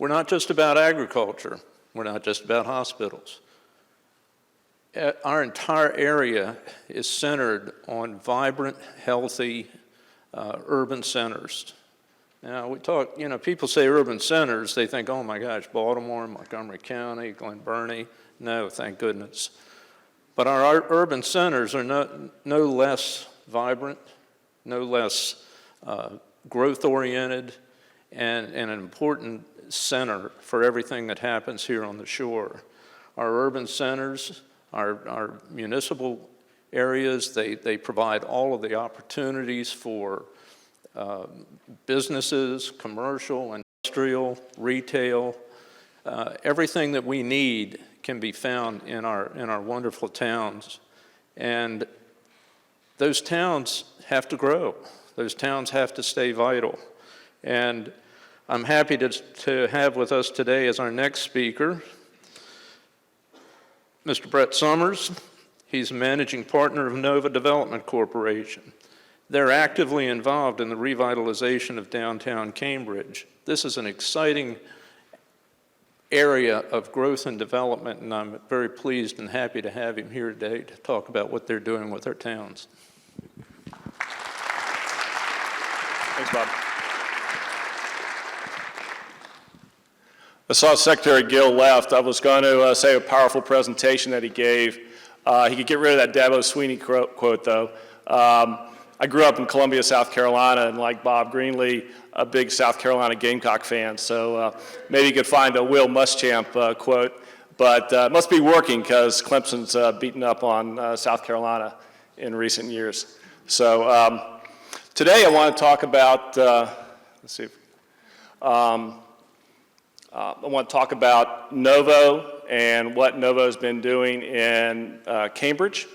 We're not just about agriculture. We're not just about hospitals. Our entire area is centered on vibrant, healthy urban centers. Now, we talk, people say urban centers, they think, oh my gosh, Baltimore, Montgomery County, Glen Burnie. No, thank goodness. But our urban centers are no less vibrant, no less growth-oriented, and an important center for everything that happens here on the shore. Our urban centers, our municipal areas, they provide all of the opportunities for businesses, commercial, industrial, retail. Everything that we need can be found in our wonderful towns. And those towns have to grow. Those towns have to stay vital. And I'm happy to have with us today as our next speaker, Mr. Brett Summers. He's managing partner of NOVO Development Corporation. They're actively involved in the revitalization of downtown Cambridge. This is an exciting area of growth and development, and I'm very pleased and happy to have him here today to talk about what they're doing with our towns. Thanks, Bob. I saw Secretary Gill left. I was going to say a powerful presentation that he gave. He could get rid of that Dabo Sweeney quote, though. I grew up in Columbia, South Carolina, and like Bob Greenlee, a big South Carolina Gamecock fan. So maybe you could find a Will Muschamp quote, but it must be working because Clemson's beaten up on South Carolina in recent years. So today I want to talk about, I want to talk about NOVO and what NOVO has been doing in Cambridge.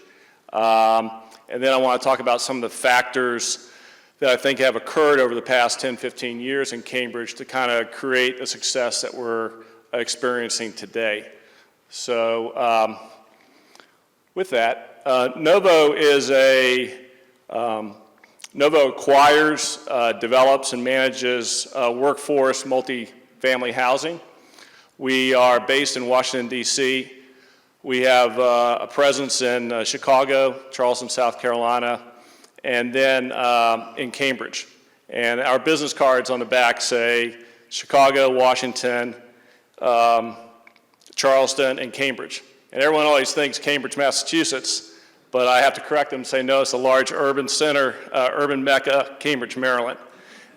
And then I want to talk about some of the factors that I think have occurred over the past 10, 15 years in Cambridge to kind of create the success that we're experiencing today. So with that, NOVO is NOVO acquires, develops, and manages workforce multifamily housing. We are based in Washington, D.C. We have a presence in Chicago, Charleston, South Carolina, and then in Cambridge. And our business cards on the back say Chicago, Washington, Charleston, and Cambridge. And everyone always thinks Cambridge, Massachusetts, but I have to correct them and say, no, it's a large urban center, urban mecca, Cambridge, Maryland.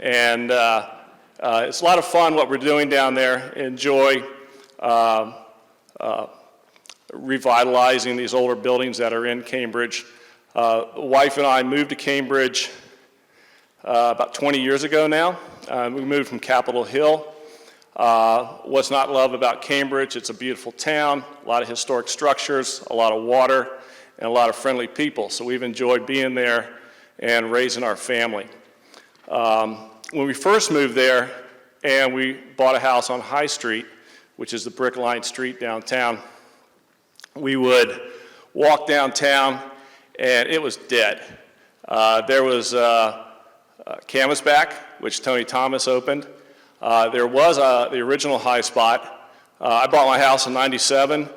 And it's a lot of fun what we're doing down there. Enjoy revitalizing these older buildings that are in Cambridge. Wife and I moved to Cambridge about 20 years ago now. We moved from Capitol Hill. What's not love about Cambridge? It's a beautiful town, a lot of historic structures, a lot of water, and a lot of friendly people. So we've enjoyed being there and raising our family. When we first moved there and we bought a house on High Street, which is the brick-lined street downtown, we would walk downtown and it was dead. There was Canvasback, which Tony Thomas opened. There was the original High Spot. I bought my house in '97.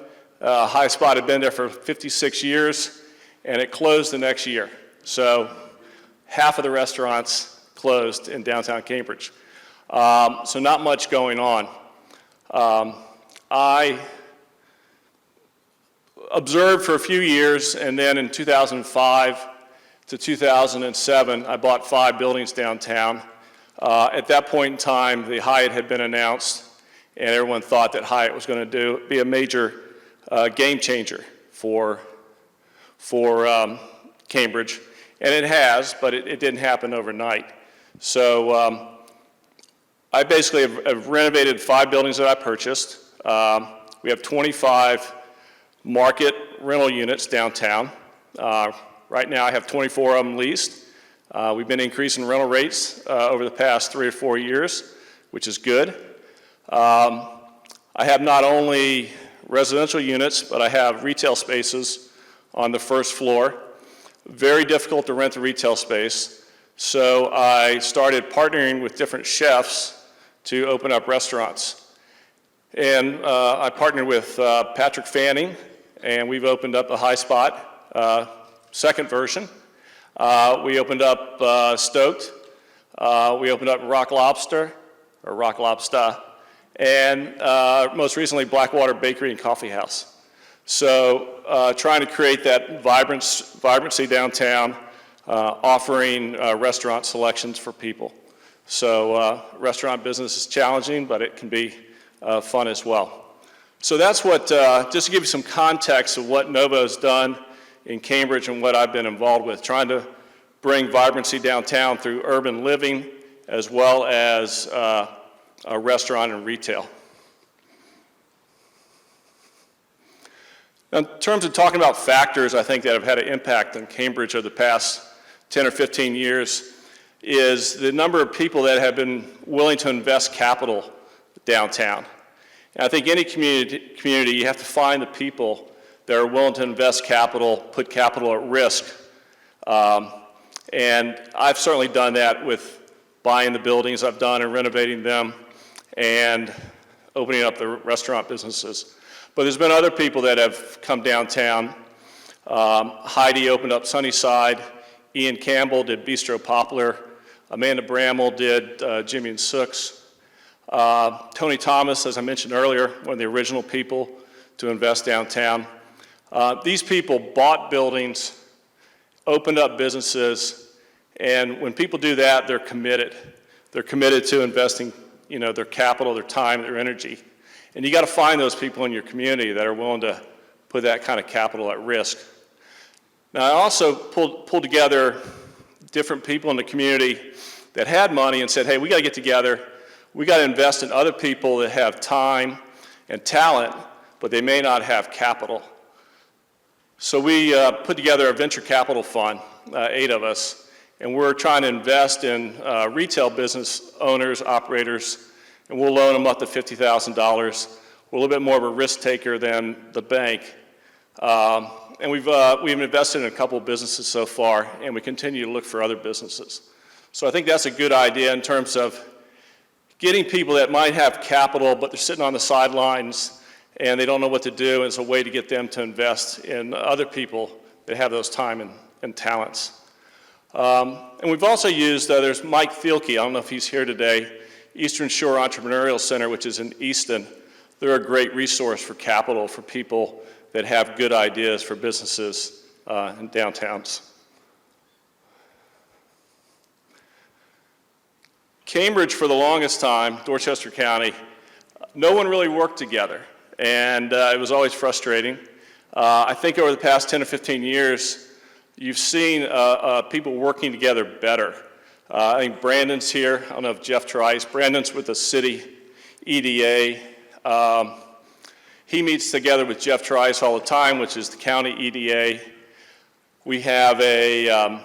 High Spot had been there for 56 years, and it closed the next year. So half of the restaurants closed in downtown Cambridge. So not much going on. I observed for a few years, and then in 2005 to 2007, I bought 5 buildings downtown. At that point in time, the Hyatt had been announced, and everyone thought that Hyatt was going to be a major game changer for Cambridge, and it has, but it didn't happen overnight. So I basically have renovated 5 buildings that I purchased. We have 25 market rental units downtown. Right now I have 24 of them leased. We've been increasing rental rates over the past 3 or 4 years, which is good. I have not only residential units, but I have retail spaces on the first floor. Very difficult to rent the retail space, so I started partnering with different chefs to open up restaurants. And I partnered with Patrick Fanning, and we've opened up a High Spot, second version. We opened up Stoked. We opened up Rock Lobster, and most recently Blackwater Bakery and Coffee House. So trying to create that vibrancy downtown, offering restaurant selections for people. So restaurant business is challenging, but it can be fun as well. So that's what, just to give you some context of what Novo's done in Cambridge and what I've been involved with, trying to bring vibrancy downtown through urban living as well as a restaurant and retail. Now, in terms of talking about factors I think that have had an impact on Cambridge over the past 10 or 15 years is the number of people that have been willing to invest capital downtown. And I think any community, you have to find the people that are willing to invest capital, put capital at risk. And I've certainly done that with buying the buildings I've done and renovating them and opening up the restaurant businesses. But there's been other people that have come downtown. Heidi opened up Sunnyside. Ian Campbell did Bistro Poplar. Amanda Bramall did Jimmy and Sook's. Tony Thomas, as I mentioned earlier, one of the original people to invest downtown. These people bought buildings, opened up businesses, and when people do that, they're committed. They're committed to investing, their capital, their time, their energy. And you got to find those people in your community that are willing to put that kind of capital at risk. Now, I also pulled together different people in the community that had money and said, hey, we got to get together. We got to invest in other people that have time and talent, but they may not have capital. So we put together a venture capital fund, 8 of us, and we're trying to invest in retail business owners, operators, and we'll loan them up to $50,000. We're a little bit more of a risk taker than the bank. And we've invested in a couple of businesses so far, and we continue to look for other businesses. So I think that's a good idea in terms of getting people that might have capital, but they're sitting on the sidelines and they don't know what to do, and it's a way to get them to invest in other people that have those time and talents. And we've also used, there's Mike Thielke, I don't know if he's here today, Eastern Shore Entrepreneurial Center, which is in Easton. They're a great resource for capital for people that have good ideas for businesses in downtowns. Cambridge, for the longest time, Dorchester County, no one really worked together, and it was always frustrating. I think over the past 10 or 15 years, you've seen people working together better. I think Brandon's here. I don't know if Jeff Trice. Brandon's with the city EDA. He meets together with Jeff Trice all the time, which is the county EDA. We have a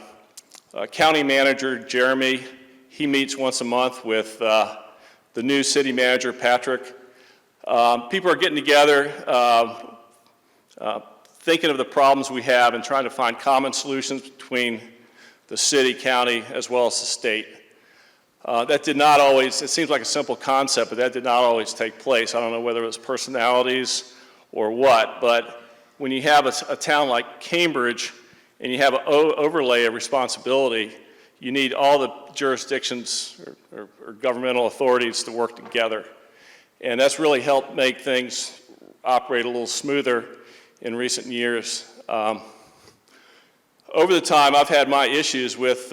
county manager, Jeremy. He meets once a month with the new city manager, Patrick. People are getting together, thinking of the problems we have and trying to find common solutions between the city, county, as well as the state. That did not always, it seems like a simple concept, but that did not always take place. I don't know whether it was personalities or what, but when you have a town like Cambridge and you have an overlay of responsibility, you need all the jurisdictions or governmental authorities to work together. And that's really helped make things operate a little smoother in recent years. Over the time, I've had my issues with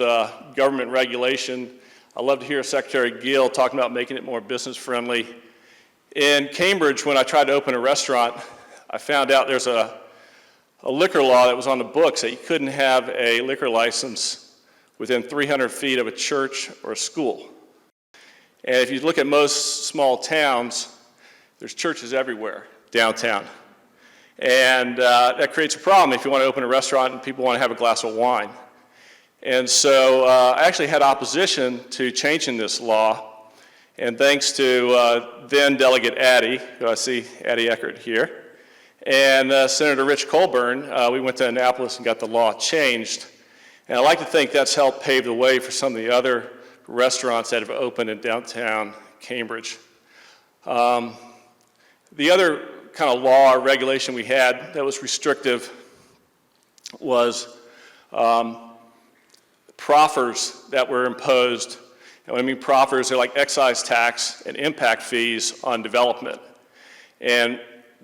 government regulation. I love to hear Secretary Gill talking about making it more business friendly. In Cambridge, when I tried to open a restaurant, I found out there's a liquor law that was on the books that you couldn't have a liquor license within 300 feet of a church or a school. And if you look at most small towns, there's churches everywhere downtown. And that creates a problem if you want to open a restaurant and people want to have a glass of wine. And so I actually had opposition to changing this law. And thanks to then Delegate Addy, who I see Addy Eckert here, and Senator Rich Colburn, we went to Annapolis and got the law changed. And I like to think that's helped pave the way for some of the other restaurants that have opened in downtown Cambridge. The other kind of law or regulation we had that was restrictive was proffers that were imposed. And when I mean proffers, they're like excise tax and impact fees on development. And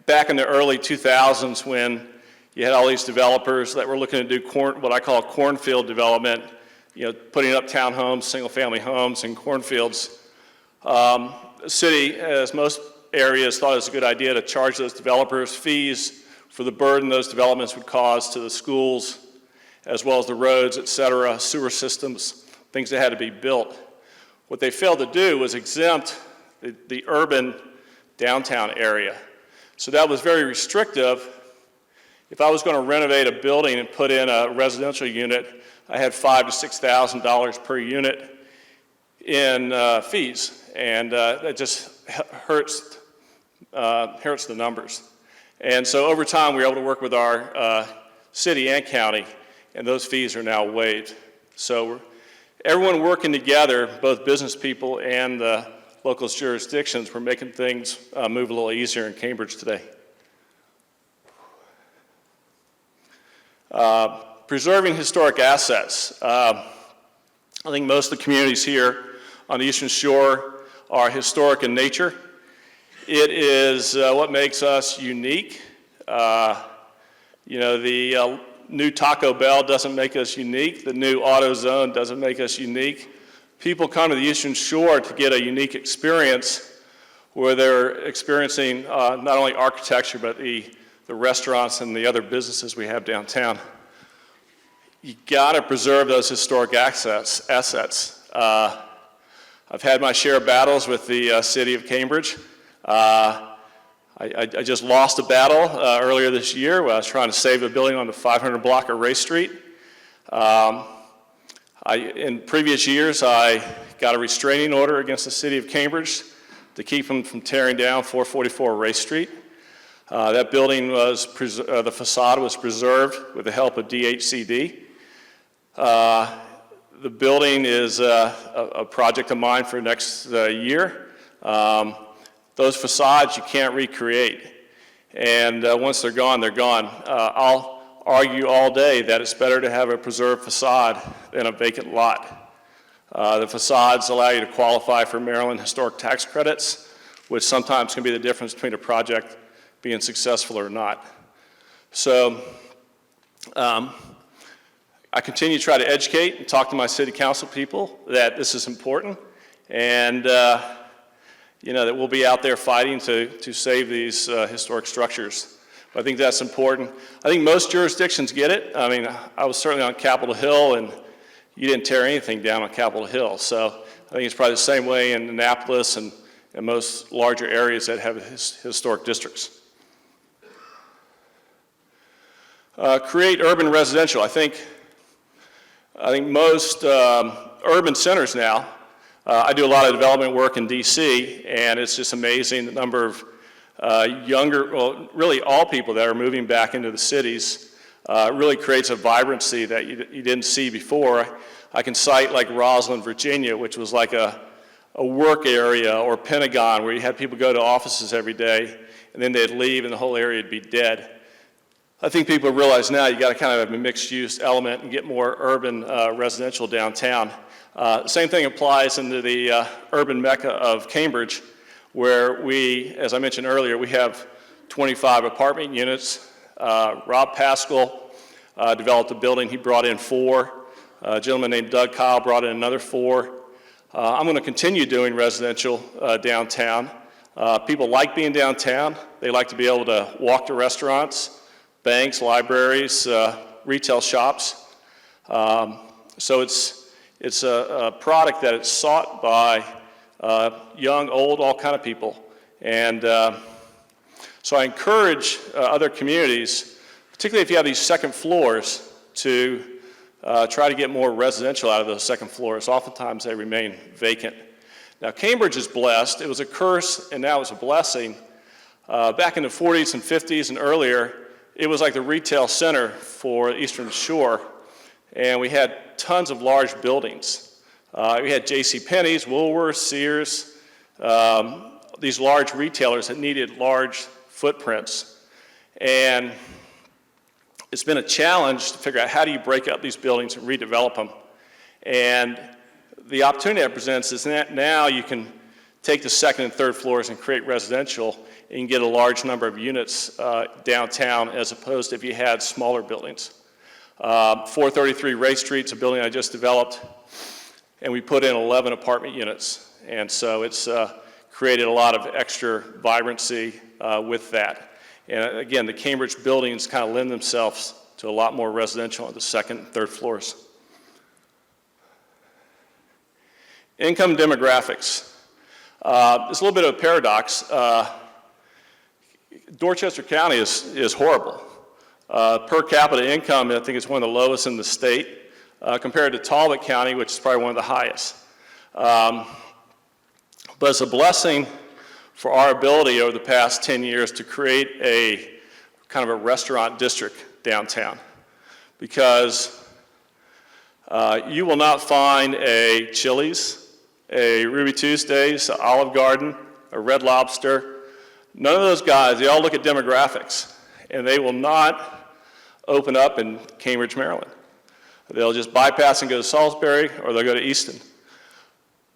back in the early 2000s, when you had all these developers that were looking to do what I call cornfield development, putting up townhomes, single-family homes in cornfields, the city, as most areas, thought it was a good idea to charge those developers fees for the burden those developments would cause to the schools, as well as the roads, et cetera, sewer systems, things that had to be built. What they failed to do was exempt the urban downtown area. So that was very restrictive. If I was going to renovate a building and put in a residential unit, I had $5,000 to $6,000 per unit in fees, and that just hurts the numbers. And so over time, we were able to work with our city and county, and those fees are now waived. So everyone working together, both business people and the local jurisdictions, we're making things move a little easier in Cambridge today. Preserving historic assets. I think most of the communities here on the Eastern Shore are historic in nature. It is what makes us unique. The new Taco Bell doesn't make us unique. The new AutoZone doesn't make us unique. People come to the Eastern Shore to get a unique experience where they're experiencing not only architecture, but the restaurants and the other businesses we have downtown. You gotta preserve those historic assets. I've had my share of battles with the city of Cambridge. I just lost a battle earlier this year where I was trying to save a building on the 500 block of Ray Street. In previous years, I got a restraining order against the city of Cambridge to keep them from tearing down 444 Ray Street. That building the facade was preserved with the help of DHCD. The building is a project of mine for next year. Those facades you can't recreate. And once they're gone, they're gone. I'll argue all day that it's better to have a preserved facade than a vacant lot. The facades allow you to qualify for Maryland historic tax credits, which sometimes can be the difference between a project being successful or not. So I continue to try to educate and talk to my city council people that this is important, and that we'll be out there fighting to save these historic structures. I think that's important. I think most jurisdictions get it. I mean, I was certainly on Capitol Hill, and you didn't tear anything down on Capitol Hill. So I think it's probably the same way in Annapolis and most larger areas that have historic districts. Create urban residential. I think most urban centers now, I do a lot of development work in DC, and it's just amazing the number of really all people that are moving back into the cities. Really creates a vibrancy that you didn't see before. I can cite like Roslyn, Virginia, which was like a work area, or Pentagon, where you had people go to offices every day, and then they'd leave and the whole area would be dead. I think people realize now you got to kind of have a mixed-use element and get more urban residential downtown. Same thing applies into the urban mecca of Cambridge, where we, as I mentioned earlier, we have 25 apartment units. Rob Pascal developed a building. He brought in 4. A gentleman named Doug Kyle brought in another 4. I'm going to continue doing residential downtown. People like being downtown. They like to be able to walk to restaurants, banks, libraries, retail shops. So it's a product that is sought by young, old, all kind of people. And so I encourage other communities, particularly if you have these second floors, to try to get more residential out of those second floors. Oftentimes they remain vacant. Now Cambridge is blessed. It was a curse and now it's a blessing. Back in the 40s and 50s and earlier, it was like the retail center for Eastern Shore, and we had tons of large buildings. We had JCPenney's, Woolworths, Sears, these large retailers that needed large footprints. And it's been a challenge to figure out how do you break up these buildings and redevelop them. And the opportunity that presents is that now you can take the second and third floors and create residential, and you can get a large number of units downtown as opposed to if you had smaller buildings. 433 Ray Street's a building I just developed, and we put in 11 apartment units. And so it's created a lot of extra vibrancy with that. And again, the Cambridge buildings kind of lend themselves to a lot more residential on the second and third floors. Income demographics. It's a little bit of a paradox. Dorchester County is horrible. Per capita income, I think it's one of the lowest in the state, compared to Talbot County, which is probably one of the highest. But it's a blessing for our ability over the past 10 years to create a kind of a restaurant district downtown, because you will not find a Chili's, a Ruby Tuesdays, an Olive Garden, a Red Lobster. None of those guys, they all look at demographics, and they will not open up in Cambridge, Maryland. They'll just bypass and go to Salisbury, or they'll go to Easton.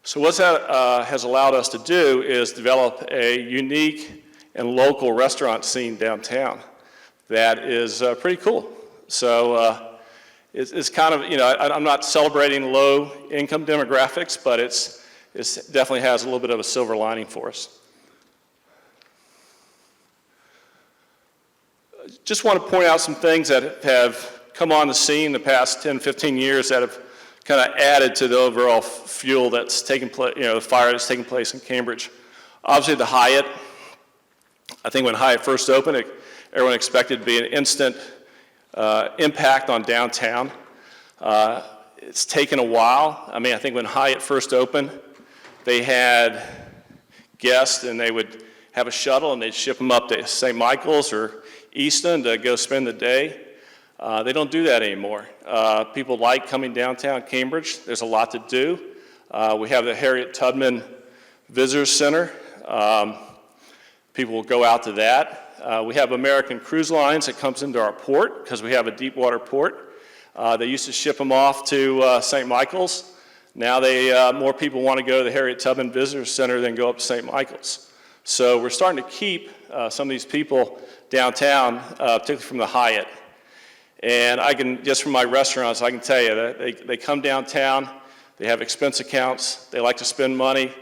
So what that has allowed us to do is develop a unique and local restaurant scene downtown that is pretty cool. So it's kind of, you know, I'm not celebrating low income demographics, but it definitely has a little bit of a silver lining for us. Just want to point out some things that have come on the scene the past 10, 15 years that have kind of added to the overall fuel that's taking place, you know, the fire that's taking place in Cambridge. Obviously the Hyatt. I think when Hyatt first opened, everyone expected to be an instant impact on downtown. It's taken a while. I mean, I think when Hyatt first opened, they had guests and they would have a shuttle and they'd ship them up to St. Michael's or Easton to go spend the day. They don't do that anymore. People like coming downtown Cambridge. There's a lot to do. We have the Harriet Tubman Visitor Center. People will go out to that. We have American Cruise Lines that comes into our port because we have a deep water port. They used to ship them off to St. Michael's. Now more people want to go to the Harriet Tubman Visitor Center than go up to St. Michael's. So we're starting to keep some of these people downtown, particularly from the Hyatt. And I can, just from my restaurants, I can tell you that they come downtown, they have expense accounts, they like to spend money,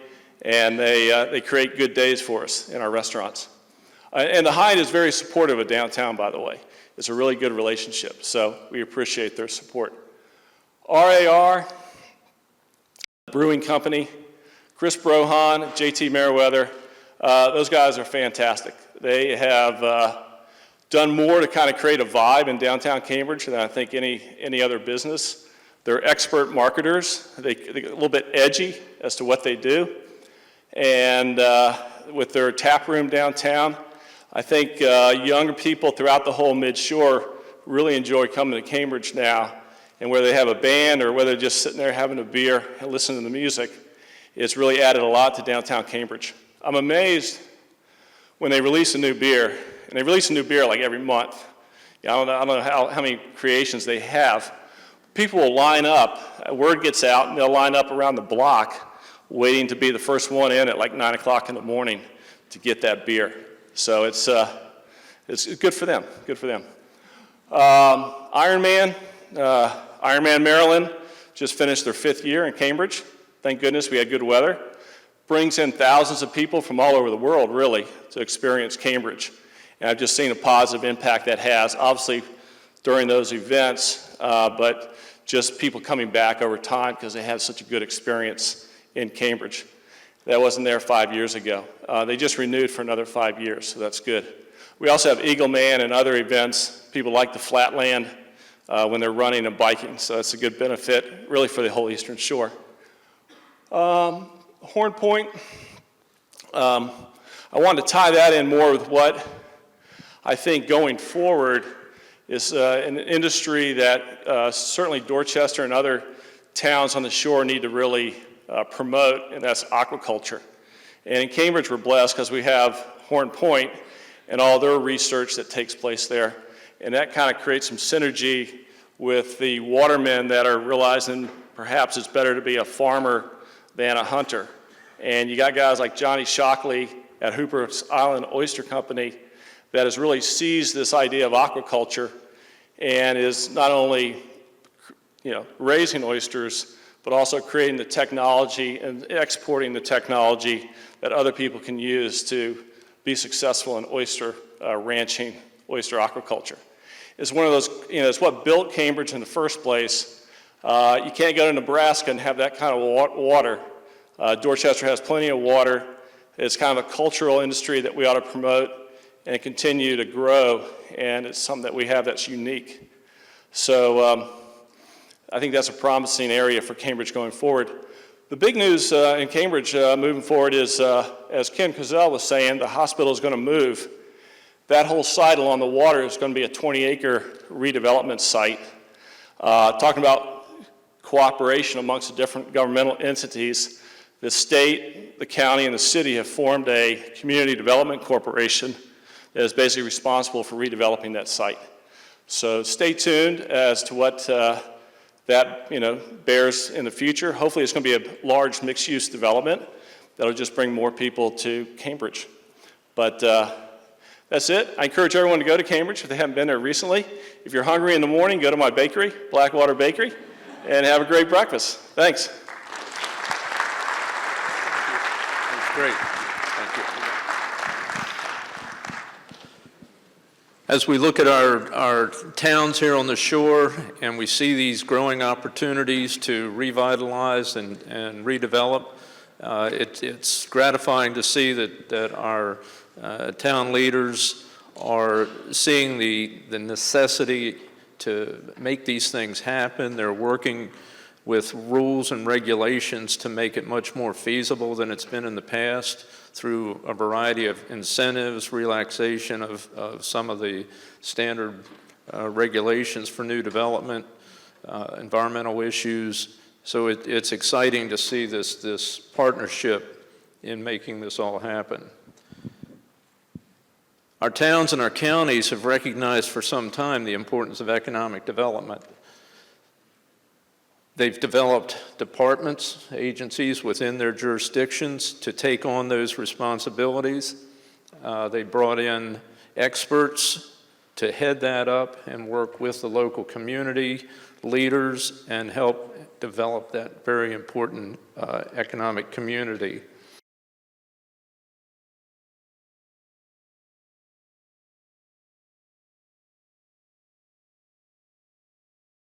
and they create good days for us in our restaurants. And the Hyatt is very supportive of downtown, by the way. It's a really good relationship, so we appreciate their support. RAR, Brewing Company, Chris Brohan, JT Meriwether, those guys are fantastic. They have done more to kind of create a vibe in downtown Cambridge than I think any other business. They're expert marketers. They're a little bit edgy as to what they do. And with their tap room downtown, I think younger people throughout the whole mid-shore really enjoy coming to Cambridge now. And whether they have a band or whether they're just sitting there having a beer and listening to the music, it's really added a lot to downtown Cambridge. I'm amazed when they release a new beer, and they release a new beer like every month. I don't know how many creations they have. People will line up, word gets out, and they'll line up around the block waiting to be the first one in at like 9 o'clock in the morning to get that beer. So it's good for them, good for them. Ironman Maryland just finished their 5th year in Cambridge. Thank goodness we had good weather. Brings in thousands of people from all over the world, really, to experience Cambridge. And I've just seen a positive impact that has, obviously, during those events, but just people coming back over time because they had such a good experience in Cambridge. That wasn't there 5 years ago. They just renewed for another 5 years, so that's good. We also have Eagle Man and other events. People like the Flatland when they're running and biking, so that's a good benefit, really, for the whole Eastern Shore. Horn Point, I wanted to tie that in more with what I think going forward is an industry that certainly Dorchester and other towns on the shore need to really promote, and that's aquaculture. And in Cambridge, we're blessed because we have Horn Point and all their research that takes place there. And that kind of creates some synergy with the watermen that are realizing perhaps it's better to be a farmer than a hunter. And you got guys like Johnny Shockley at Hooper's Island Oyster Company that has really seized this idea of aquaculture and is not only, raising oysters, but also creating the technology and exporting the technology that other people can use to be successful in oyster ranching, oyster aquaculture. It's one of those, it's what built Cambridge in the first place. You can't go to Nebraska and have that kind of water. Dorchester has plenty of water. It's kind of a cultural industry that we ought to promote and continue to grow, and it's something that we have that's unique. So I think that's a promising area for Cambridge going forward. The big news in Cambridge moving forward is, as Ken Cozell was saying, the hospital is going to move. That whole site along the water is going to be a 20-acre redevelopment site. Talking about cooperation amongst the different governmental entities, the state, the county, and the city have formed a community development corporation that is basically responsible for redeveloping that site. So stay tuned as to what that bears in the future. Hopefully it's going to be a large mixed-use development that'll just bring more people to Cambridge. But that's it. I encourage everyone to go to Cambridge if they haven't been there recently. If you're hungry in the morning, go to my bakery, Blackwater Bakery, and have a great breakfast. Thanks. That's great. Thank you. As we look at our towns here on the shore and we see these growing opportunities to revitalize and redevelop, it's gratifying to see that our town leaders are seeing the necessity to make these things happen. They're working with rules and regulations to make it much more feasible than it's been in the past through a variety of incentives, relaxation of some of the standard regulations for new development, environmental issues. So it's exciting to see this partnership in making this all happen. Our towns and our counties have recognized for some time the importance of economic development. They've developed departments, agencies within their jurisdictions to take on those responsibilities. They brought in experts to head that up and work with the local community leaders and help develop that very important economic community.